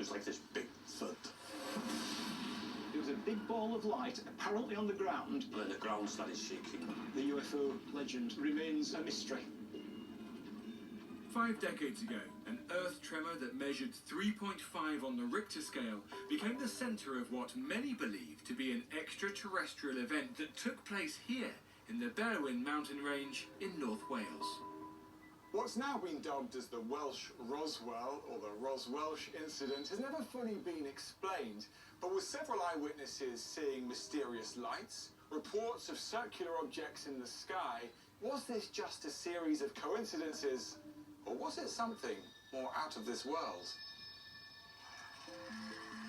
was like this big thud. There was a big ball of light apparently on the ground. And then the ground started shaking. The UFO legend remains a mystery. 5 decades ago, an earth tremor that measured 3.5 on the Richter scale became the centre of what many believe to be an extraterrestrial event that took place here in the Berwyn mountain range in North Wales. What's now been dubbed as the Welsh Roswell, or the Roswelsh incident, has never fully been explained, but with several eyewitnesses seeing mysterious lights, reports of circular objects in the sky, was this just a series of coincidences, or was it something more out of this world?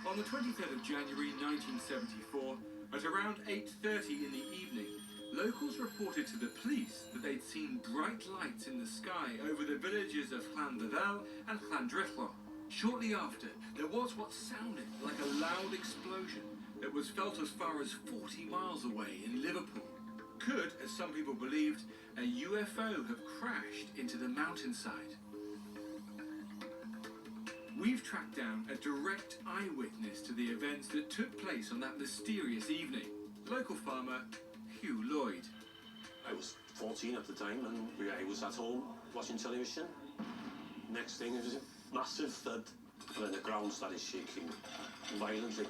On the 23rd of January 1974, at around 8:30 in the evening, locals reported to the police that they'd seen bright lights in the sky over the villages of Llanfavel and Llandrillo. Shortly after, there was what sounded like a loud explosion that was felt as far as 40 miles away in Liverpool. Could, as some people believed, a UFO have crashed into the mountainside? We've tracked down a direct eyewitness to the events that took place on that mysterious evening. Local farmer Hugh Lloyd. I was 14 at the time, and I was at home watching television. Next thing, it was a massive thud, and then the ground started shaking violently.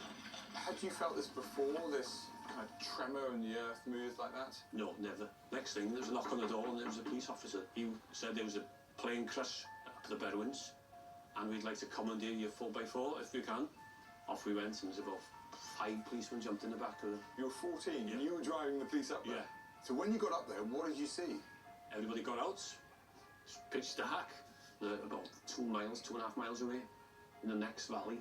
Had you felt this before, this kind of tremor and the earth moved like that? No, never. Next thing, there was a knock on the door, and there was a police officer. He said there was a plane crash at the Berwyns, and we'd like to commandeer your 4x4 if we can. Off we went, and there was about 5 policemen jumped in the back of it. You were 14 Yeah. and you were driving the police up there? Yeah. So when you got up there, what did you see? Everybody got out. It's pitch dark. About 2.5 miles away, in the next valley.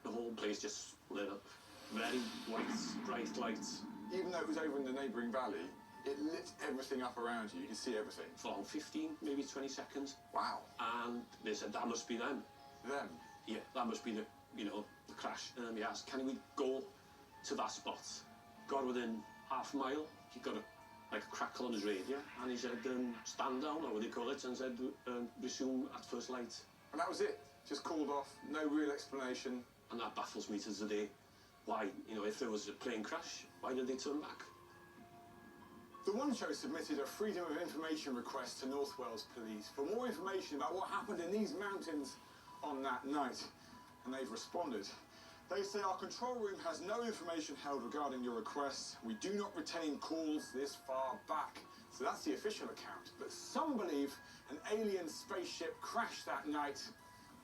The whole place just lit up. Very white, bright lights. Even though it was over in the neighbouring valley, it lit everything up around you. You could see everything. For about 15, maybe 20 seconds. Wow. And they said, that must be them. Them? Yeah, that must be the crash. And then we asked, can we go to that spot? Got within half a mile. He got like a crackle on his radio, and he said, stand down, or what do you call it, and said, resume at first light. And that was it? Just called off? No real explanation? And that baffles me to today. Why, if there was a plane crash, why did they turn back? The One Show submitted a Freedom of Information request to North Wales Police for more information about what happened in these mountains on that night, and they've responded. They say our control room has no information held regarding your request. We do not retain calls this far back. So that's the official account. But some believe an alien spaceship crashed that night,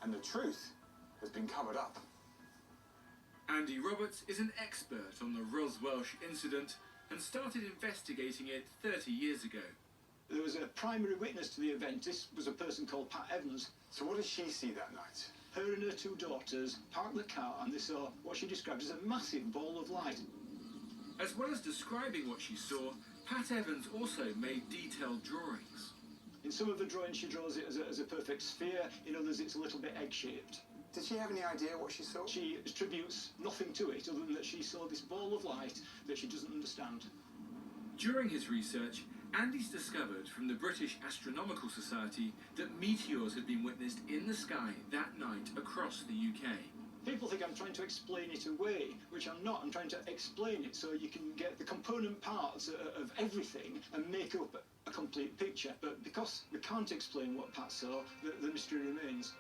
and the truth has been covered up. Andy Roberts is an expert on the Roswelsh incident and started investigating it 30 years ago. There was a primary witness to the event. This was a person called Pat Evans. So what did she see that night? Her and her 2 daughters parked the car, and they saw what she described as a massive ball of light. As well as describing what she saw, Pat Evans also made detailed drawings. In some of the drawings, she draws it as a perfect sphere. In others, it's a little bit egg-shaped. Did she have any idea what she saw? She attributes nothing to it other than that she saw this ball of light that she doesn't understand. During his research, Andy's discovered from the British Astronomical Society that meteors had been witnessed in the sky that night across the UK. People think I'm trying to explain it away, which I'm not. I'm trying to explain it so you can get the component parts of everything and make up a complete picture. But because we can't explain what Pat saw, the mystery remains.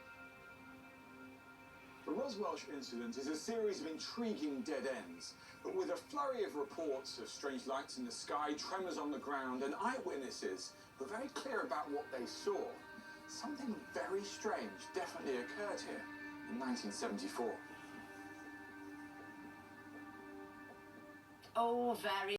The Roswelsh incident is a series of intriguing dead ends, but with a flurry of reports of strange lights in the sky, tremors on the ground, and eyewitnesses who are very clear about what they saw, something very strange definitely occurred here in 1974. Oh, very.